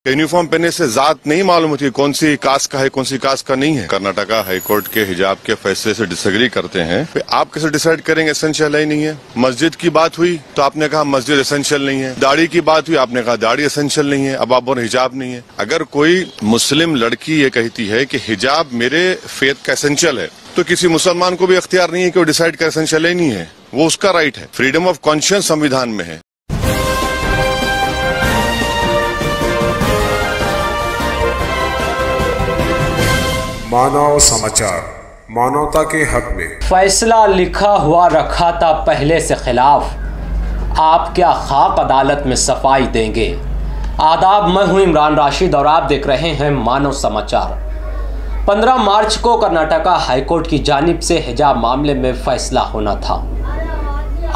Uniform पहनने से जात नहीं मालूम होती कौन सी कास्ट का है कौन सी कास्ट का नहीं है। कर्नाटका हाईकोर्ट के हिजाब के फैसले से डिसएग्री करते हैं, फिर आप कैसे डिसाइड करेंगे एसेंशियल है नहीं है। मस्जिद की बात हुई तो आपने कहा मस्जिद एसेंशियल नहीं है, दाढ़ी की बात हुई आपने कहा दाढ़ी एसेंशियल नहीं है, अब आप बोल हिजाब नहीं है। अगर कोई मुस्लिम लड़की ये कहती है कि हिजाब मेरे फेथ का एसेंशियल है, तो किसी मुसलमान को भी अख्तियार नहीं है कि वो डिसाइड कर एसेंशियल है नहीं है, वो उसका राइट है। फ्रीडम ऑफ कॉन्शियंस संविधान में है। मानव समाचार, मानवता के हक में फैसला लिखा हुआ रखा था पहले से खिलाफ, आप क्या खाक अदालत में सफाई देंगे। आदाब, मैं हूं इमरान राशिद और आप देख रहे हैं मानव समाचार। 15 मार्च को कर्नाटका हाईकोर्ट की जानिब से हिजाब मामले में फैसला होना था।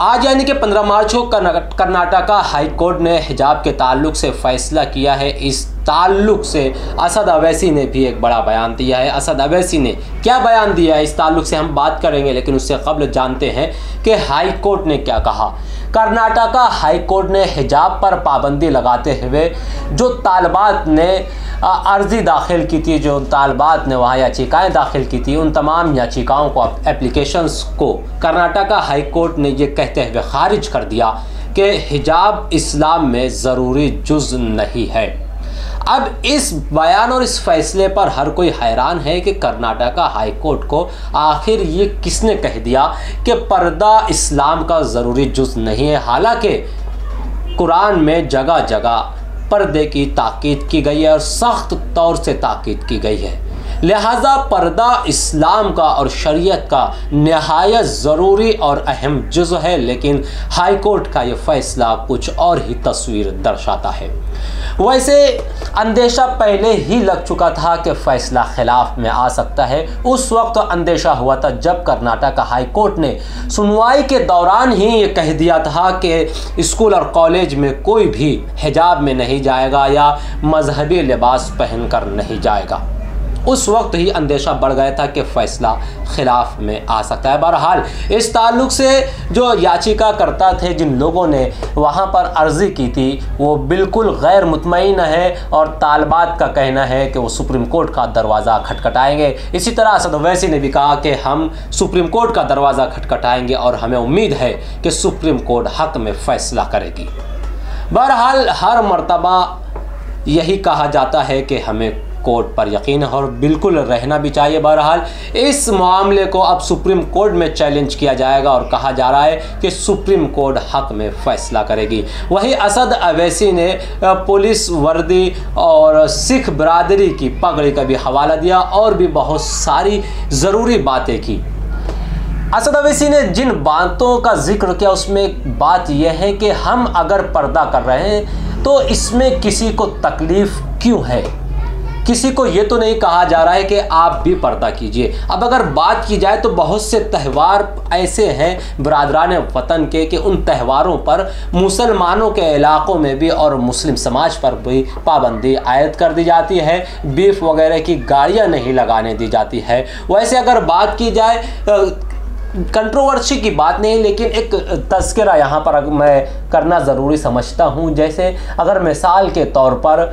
आज यानी कि 15 मार्च को कर्नाटका हाईकोर्ट ने हिजाब के ताल्लुक से फैसला किया है। इस ताल्लुक से असद अवैसी ने भी एक बड़ा बयान दिया है। असद अवैसी ने क्या बयान दिया है इस ताल्लुक से हम बात करेंगे, लेकिन उससे कबल जानते हैं कि हाई कोर्ट ने क्या कहा। कर्नाटका हाई कोर्ट ने हिजाब पर पाबंदी लगाते हुए जो तालबात ने अर्जी दाखिल की थी, जो तालबात ने वहाँ याचिकाएँ दाखिल की थी, उन तमाम याचिकाओं को, एप्लीकेशंस को कर्नाटका हाई कोर्ट ने ये कहते हुए खारिज कर दिया कि हिजाब इस्लाम में ज़रूरी जुज़ नहीं है। अब इस बयान और इस फैसले पर हर कोई हैरान है कि कर्नाटका हाई कोर्ट को आखिर ये किसने कह दिया कि पर्दा इस्लाम का ज़रूरी जुज़ नहीं है। हालांकि कुरान में जगह जगह पर्दे की ताकीद की गई है और सख्त तौर से ताकीद की गई है, लिहाजा पर्दा इस्लाम का और शरीयत का नहायत ज़रूरी और अहम जुज़ है। लेकिन हाई कोर्ट का ये फ़ैसला कुछ और ही तस्वीर दर्शाता है। वैसे अंदेशा पहले ही लग चुका था कि फ़ैसला खिलाफ में आ सकता है। उस वक्त अंदेशा हुआ था जब कर्नाटका हाई कोर्ट ने सुनवाई के दौरान ही ये कह दिया था कि स्कूल और कॉलेज में कोई भी हिजाब में नहीं जाएगा या मजहबी लिबास पहनकर नहीं जाएगा। उस वक्त ही अंदेशा बढ़ गया था कि फ़ैसला खिलाफ में आ सकता है। बहरहाल इस ताल्लुक से जो याचिका करता थे, जिन लोगों ने वहाँ पर अर्ज़ी की थी, वो बिल्कुल गैर मुतमईन है और तालबात का कहना है कि वो सुप्रीम कोर्ट का दरवाज़ा खटखटाएंगे। इसी तरह असद अवैसी ने भी कहा कि हम सुप्रीम कोर्ट का दरवाज़ा खटखटाएंगे और हमें उम्मीद है कि सुप्रीम कोर्ट हक़ में फ़ैसला करेगी। बहरहाल हर मर्तबा यही कहा जाता है कि हमें कोर्ट पर यकीन है और बिल्कुल रहना भी चाहिए। बहरहाल इस मामले को अब सुप्रीम कोर्ट में चैलेंज किया जाएगा और कहा जा रहा है कि सुप्रीम कोर्ट हक में फ़ैसला करेगी। वहीं असद अवैसी ने पुलिस वर्दी और सिख बरादरी की पगड़ी का भी हवाला दिया और भी बहुत सारी ज़रूरी बातें की। असद अवैसी ने जिन बातों का जिक्र किया उसमें एक बात यह है कि हम अगर पर्दा कर रहे हैं तो इसमें किसी को तकलीफ़ क्यों है। किसी को ये तो नहीं कहा जा रहा है कि आप भी पर्दा कीजिए। अब अगर बात की जाए तो बहुत से त्यौहार ऐसे हैं बरादरान वतन के कि उन त्यौहारों पर मुसलमानों के इलाक़ों में भी और मुस्लिम समाज पर भी पाबंदी आयद कर दी जाती है। बीफ वगैरह की गाड़ियाँ नहीं लगाने दी जाती है। वैसे अगर बात की जाए, कंट्रोवर्सी की बात नहीं, लेकिन एक तज़किरा यहाँ पर मैं करना ज़रूरी समझता हूँ। जैसे अगर मिसाल के तौर पर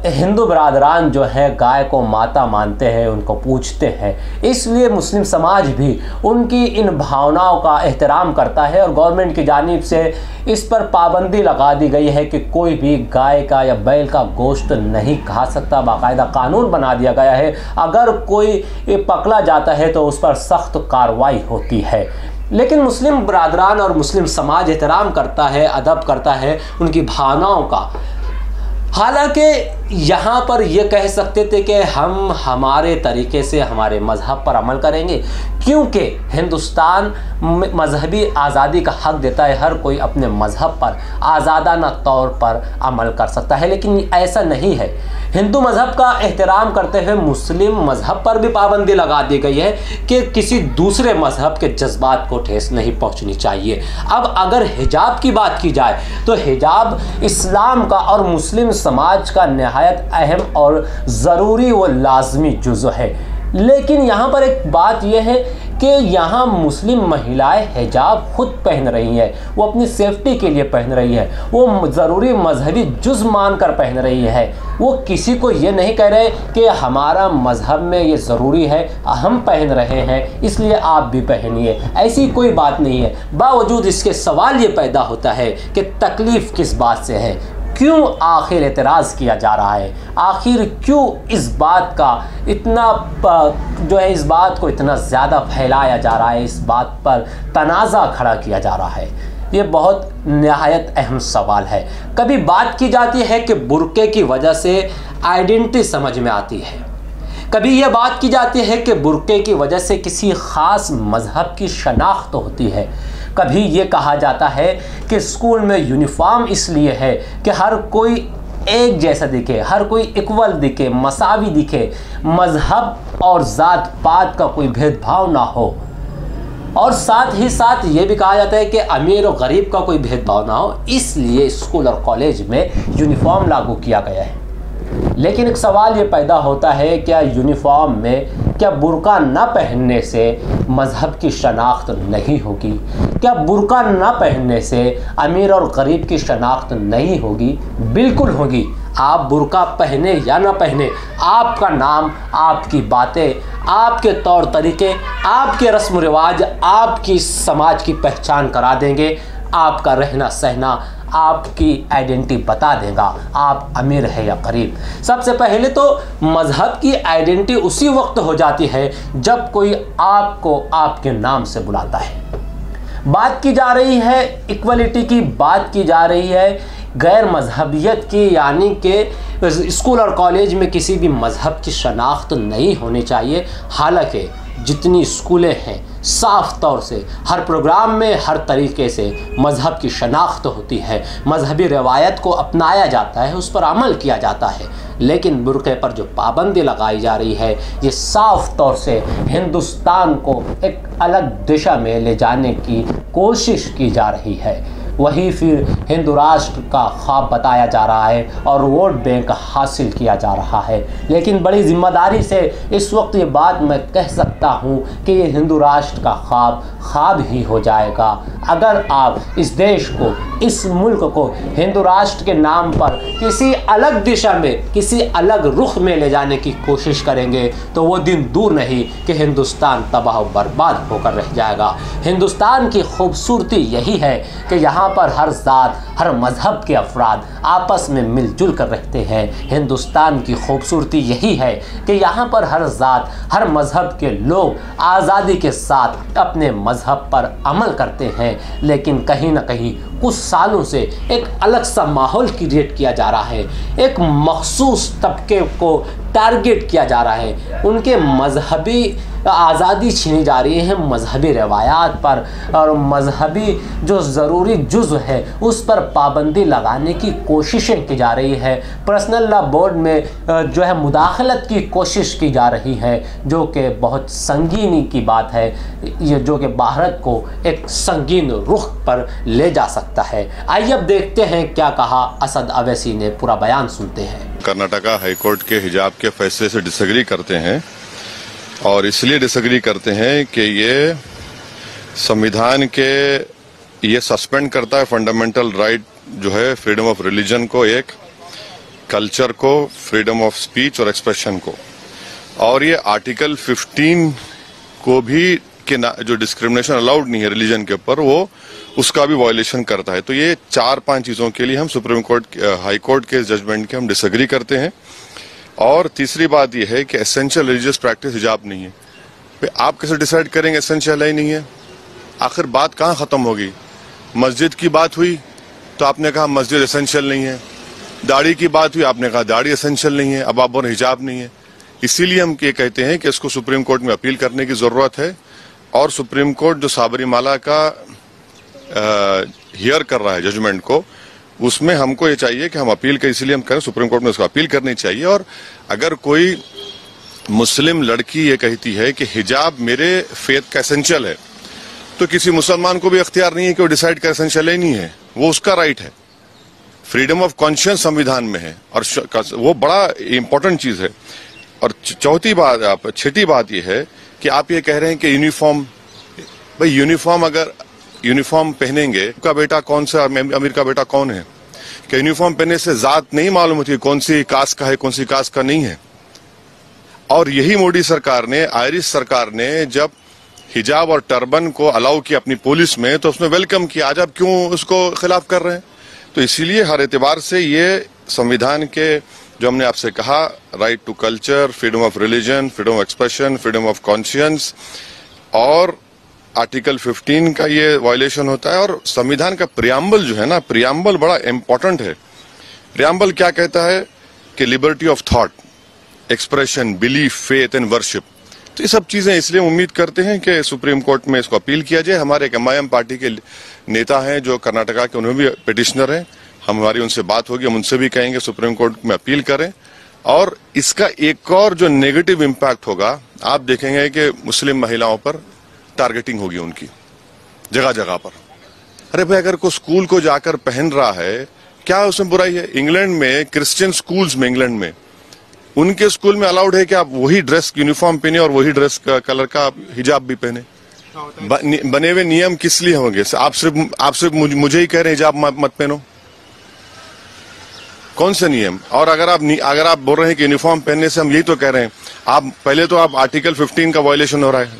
हिंदू बरादरान जो है गाय को माता मानते हैं, उनको पूजते हैं, इसलिए मुस्लिम समाज भी उनकी इन भावनाओं का एहतराम करता है और गवर्नमेंट की जानिब से इस पर पाबंदी लगा दी गई है कि कोई भी गाय का या बैल का गोश्त नहीं खा सकता। बाकायदा कानून बना दिया गया है, अगर कोई पकड़ा जाता है तो उस पर सख्त कार्रवाई होती है। लेकिन मुस्लिम बरादरान और मुस्लिम समाज एहतराम करता है, अदब करता है उनकी भावनाओं का। हालांकि यहाँ पर यह कह सकते थे कि हम हमारे तरीके से हमारे मज़हब पर अमल करेंगे, क्योंकि हिंदुस्तान मजहबी आज़ादी का हक़ देता है। हर कोई अपने मज़हब पर आज़ादाना तौर पर अमल कर सकता है, लेकिन ऐसा नहीं है। हिंदू मज़हब का एहतराम करते हुए मुस्लिम मज़हब पर भी पाबंदी लगा दी गई है कि किसी दूसरे मज़हब के जज्बात को ठेस नहीं पहुंचनी चाहिए। अब अगर हिजाब की बात की जाए तो हिजाब इस्लाम का और मुस्लिम समाज का नहायत अहम और ज़रूरी व लाजमी जुज़ है। लेकिन यहाँ पर एक बात यह है कि यहाँ मुस्लिम महिलाएं हिजाब खुद पहन रही हैं, वो अपनी सेफ्टी के लिए पहन रही है, वो ज़रूरी मजहबी जुज़ मानकर पहन रही है। वो किसी को ये नहीं कह रहे कि हमारा मज़हब में ये ज़रूरी है, हम पहन रहे हैं इसलिए आप भी पहनिए, ऐसी कोई बात नहीं है। बावजूद इसके सवाल ये पैदा होता है कि तकलीफ़ किस बात से है, क्यों आखिर एतराज़ किया जा रहा है, आखिर क्यों इस बात का इतना जो है इस बात को इतना ज़्यादा फैलाया जा रहा है, इस बात पर तनाज़ा खड़ा किया जा रहा है। ये बहुत नहायत अहम सवाल है। कभी बात की जाती है कि बुर्के की वजह से आइडेंटिटी समझ में आती है, कभी ये बात की जाती है कि बुर्के की वजह से किसी ख़ास मज़हब की शनाख्त होती है, कभी ये कहा जाता है कि स्कूल में यूनिफॉर्म इसलिए है कि हर कोई एक जैसा दिखे, हर कोई इक्वल दिखे, मसावी दिखे, मज़हब और ज़ात पात का कोई भेदभाव ना हो। और साथ ही साथ ये भी कहा जाता है कि अमीर और गरीब का कोई भेदभाव ना हो, इसलिए स्कूल और कॉलेज में यूनिफॉर्म लागू किया गया है। लेकिन एक सवाल ये पैदा होता है, क्या यूनिफॉर्म में क्या बुर्का न पहनने से मज़हब की शनाख्त नहीं होगी? क्या बुर्का न पहनने से अमीर और गरीब की शनाख्त नहीं होगी? बिल्कुल होगी। आप बुर्का पहने या ना पहने, आपका नाम, आपकी बातें, आपके तौर तरीके, आपके रस्म रिवाज आपकी समाज की पहचान करा देंगे, आपका रहना सहना आपकी आइडेंटिटी बता देगा आप अमीर है या गरीब। सबसे पहले तो मज़हब की आइडेंटिटी उसी वक्त हो जाती है जब कोई आपको आपके नाम से बुलाता है। बात की जा रही है इक्वलिटी की, बात की जा रही है गैर मजहबियत की, यानी कि स्कूल और कॉलेज में किसी भी मज़हब की शनाख्त नहीं होनी चाहिए। हालांकि जितनी स्कूलें हैं साफ तौर से हर प्रोग्राम में हर तरीके से मज़हब की शनाख्त होती है, मजहबी रवायत को अपनाया जाता है, उस पर अमल किया जाता है, लेकिन बुर्के पर जो पाबंदी लगाई जा रही है ये साफ तौर से हिंदुस्तान को एक अलग दिशा में ले जाने की कोशिश की जा रही है। वही फिर हिंदू राष्ट्र का ख्वाब बताया जा रहा है और वोट बैंक हासिल किया जा रहा है। लेकिन बड़ी जिम्मेदारी से इस वक्त ये बात मैं कह सकता हूँ कि ये हिंदू राष्ट्र का ख्वाब ही हो जाएगा अगर आप इस देश को, इस मुल्क को हिंदू राष्ट्र के नाम पर किसी अलग दिशा में, किसी अलग रुख में ले जाने की कोशिश करेंगे तो वो दिन दूर नहीं कि हिंदुस्तान तबाह बर्बाद होकर रह जाएगा। हिंदुस्तान की खूबसूरती यही है कि यहाँ पर हर ज़ात, हर मज़हब के अफराद आपस में मिलजुल कर रहते हैं। हिंदुस्तान की खूबसूरती यही है कि यहाँ पर हर ज़ात, हर मज़हब के लोग आज़ादी के साथ अपने मज़हब पर अमल करते हैं। लेकिन कहीं ना कहीं कुछ सालों से एक अलग सा माहौल क्रिएट किया जा रहा है, एक मखसूस तबके को टारगेट किया जा रहा है, उनके मजहबी आज़ादी छीनी जा रही है, मजहबी रवायात पर और मजहबी जो ज़रूरी जुज़ है उस पर पाबंदी लगाने की कोशिशें की जा रही है। पर्सनल लॉ बोर्ड में जो है मुदाखलत की कोशिश की जा रही है, जो कि बहुत संगीनी की बात है, ये जो कि भारत को एक संगीन रुख पर ले जा सकता है। आइए अब देखते हैं क्या कहा असद अवैसी ने, पूरा बयान सुनते हैं। कर्नाटका हाईकोर्ट के हिजाब के फैसले से डिसएग्री करते हैं और इसलिए डिसएग्री करते हैं कि ये संविधान के ये सस्पेंड करता है फंडामेंटल राइट जो है फ्रीडम ऑफ रिलीजन को, एक कल्चर को, फ्रीडम ऑफ स्पीच और एक्सप्रेशन को, और ये आर्टिकल 15 को भी कि जो डिस्क्रिमिनेशन अलाउड नहीं है रिलीजन के ऊपर, वो उसका भी वायलेशन करता है। तो ये 4-5 चीजों के लिए हम सुप्रीम कोर्ट, हाई कोर्ट के जजमेंट के हम डिसएग्री करते हैं। और तीसरी बात यह है कि एसेंशियल रिलीजियस प्रैक्टिस हिजाब नहीं है। भाई आप कैसे डिसाइड करेंगे एसेंशियल है ही नहीं है? आखिर बात कहाँ खत्म होगी? मस्जिद की बात हुई तो आपने कहा मस्जिद एसेंशियल नहीं है, दाढ़ी की बात हुई आपने कहा दाढ़ी एसेंशियल नहीं है, अब आप बोल हिजाब नहीं है। इसीलिए हम ये कहते हैं कि इसको सुप्रीम कोर्ट में अपील करने की जरूरत है और सुप्रीम कोर्ट जो साबरीमाला का हियर कर रहा है जजमेंट को, उसमें हमको ये चाहिए कि हम अपील करें। इसलिए हम कहें सुप्रीम कोर्ट में उसको अपील करनी चाहिए। और अगर कोई मुस्लिम लड़की ये कहती है कि हिजाब मेरे फेथ का एसेंशियल है, तो किसी मुसलमान को भी अख्तियार नहीं है कि वो डिसाइड कर एसेंशियल ही नहीं है, वो उसका राइट है। फ्रीडम ऑफ कॉन्शियस संविधान में है और वो बड़ा इंपॉर्टेंट चीज है। और छठी बात यह है कि आप ये कह रहे हैं कि यूनिफॉर्म, भाई यूनिफॉर्म अगर यूनिफॉर्म पहनेंगे, का बेटा कौन सा अमीर का बेटा कौन है? कि यूनिफॉर्म पहनने से जात नहीं मालूम होती कौन सी कास्ट का है कौन सी कास्ट का नहीं है। और यही मोदी सरकार ने, आयरिश सरकार ने जब हिजाब और टर्बन को अलाउ किया अपनी पुलिस में, तो उसने वेलकम किया। आज आप क्यों उसको खिलाफ कर रहे हैं? तो इसीलिए हर एतबार से ये संविधान के जो हमने आपसे कहा, right to culture, freedom of religion, freedom of expression, freedom of conscience, और आर्टिकल 15 का ये वायलेशन होता है। और संविधान का प्रियम्बल जो है ना, प्रियम्बल बड़ा इंपॉर्टेंट है। प्रियम्बल क्या कहता है कि liberty of thought, expression, belief, faith and worship. तो ये सब चीजें इसलिए उम्मीद करते हैं कि सुप्रीम कोर्ट में इसको अपील किया जाए। हमारे एक MIM पार्टी के नेता हैं जो कर्नाटका के, उन्होंने भी पिटिशनर हैं, हमारी उनसे बात होगी, हम उनसे भी कहेंगे सुप्रीम कोर्ट में अपील करें। और इसका एक और जो नेगेटिव इम्पैक्ट होगा, आप देखेंगे कि मुस्लिम महिलाओं पर टारगेटिंग होगी उनकी जगह जगह पर। अरे भाई, अगर कोई स्कूल को जाकर पहन रहा है, क्या उसमें बुराई है? इंग्लैंड में क्रिश्चियन स्कूल्स में, इंग्लैंड में उनके स्कूल में अलाउड है कि आप वही ड्रेस यूनिफॉर्म पहने और वही ड्रेस का कलर का हिजाब भी पहने। बने हुए नियम किस लिए होंगे? आप सिर्फ मुझे ही कह रहे हैं हिजाब मत पहनो, कौन से नियम? और अगर आप बोल रहे हैं कि यूनिफॉर्म पहनने से हम यही तो कह रहे हैं, आप पहले तो आप आर्टिकल 15 का वायलेशन हो रहा है,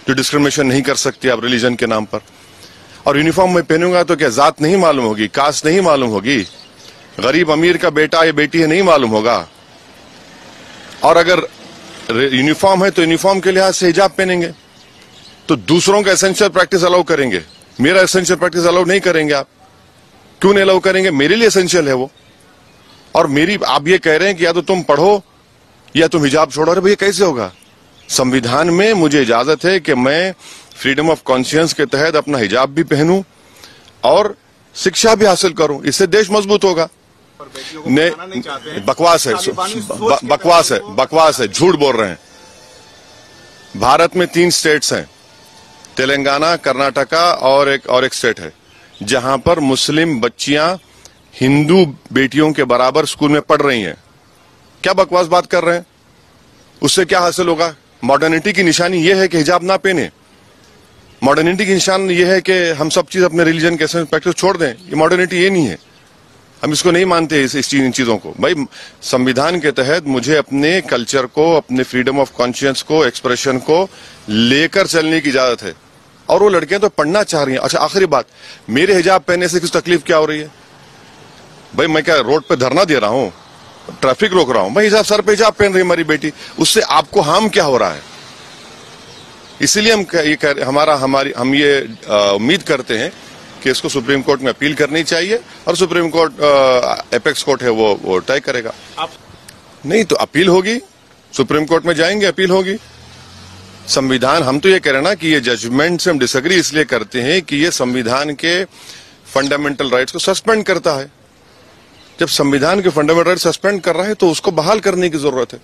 जो डिस्क्रिमिनेशन नहीं कर सकती आप रिलीजन के नाम पर। और यूनिफॉर्म में पहनूंगा तो क्या जात नहीं मालूम होगी, कास्ट नहीं मालूम होगी, गरीब अमीर का बेटा या बेटी है नहीं मालूम होगा? और अगर यूनिफॉर्म है तो यूनिफॉर्म के लिहाज से हिजाब पहनेंगे, तो दूसरों का एसेंशियल प्रैक्टिस अलाउ करेंगे, मेरा एसेंशियल प्रैक्टिस अलाउ नहीं करेंगे। आप क्यों नहीं अलाउ करेंगे? मेरे लिए एसेंशियल है वो। और मेरी, आप ये कह रहे हैं कि या तो तुम पढ़ो या तुम हिजाब छोड़ो। अरे भैया, कैसे होगा? संविधान में मुझे इजाजत है कि मैं फ्रीडम ऑफ कॉन्शियंस के तहत अपना हिजाब भी पहनूं और शिक्षा भी हासिल करूं, इससे देश मजबूत होगा। बकवास है, बकवास है, झूठ बोल रहे हैं। भारत में 3 स्टेट्स हैं, तेलंगाना, कर्नाटका और एक स्टेट है, जहां पर मुस्लिम बच्चियां हिंदू बेटियों के बराबर स्कूल में पढ़ रही हैं। क्या बकवास बात कर रहे हैं? उससे क्या हासिल होगा? मॉडर्निटी की निशानी यह है कि हिजाब ना पहने। मॉडर्निटी की निशान यह है कि हम सब चीज अपने रिलीजन के प्रैक्टिस छोड़ दें। ये मॉडर्निटी ये नहीं है, हम इसको नहीं मानते इन चीजों को। भाई, संविधान के तहत मुझे अपने कल्चर को, अपने फ्रीडम ऑफ कॉन्शियंस को, एक्सप्रेशन को लेकर चलने की इजाजत है। और वो लड़कियां तो पढ़ना चाह रही हैं। अच्छा, आखिरी बात, मेरे हिजाब पहनने से किस तकलीफ क्या हो रही है? भाई, मैं क्या रोड पे धरना दे रहा हूं, ट्रैफिक रोक रहा हूं? भाई, हिजाब, सर पे हिजाब पहन रही है हमारी बेटी, उससे आपको हार्म क्या हो रहा है? इसीलिए हम ये उम्मीद करते हैं कि इसको सुप्रीम कोर्ट में अपील करनी चाहिए, और सुप्रीम कोर्ट, एपेक्स कोर्ट है, वो तय करेगा। नहीं तो अपील होगी, सुप्रीम कोर्ट में जाएंगे, अपील होगी। संविधान, हम तो ये कह रहे हैं ना कि ये जजमेंट से हम डिसएग्री इसलिए करते हैं कि ये संविधान के फंडामेंटल राइट्स को सस्पेंड करता है। जब संविधान के फंडामेंटल राइट सस्पेंड कर रहा है तो उसको बहाल करने की जरूरत है।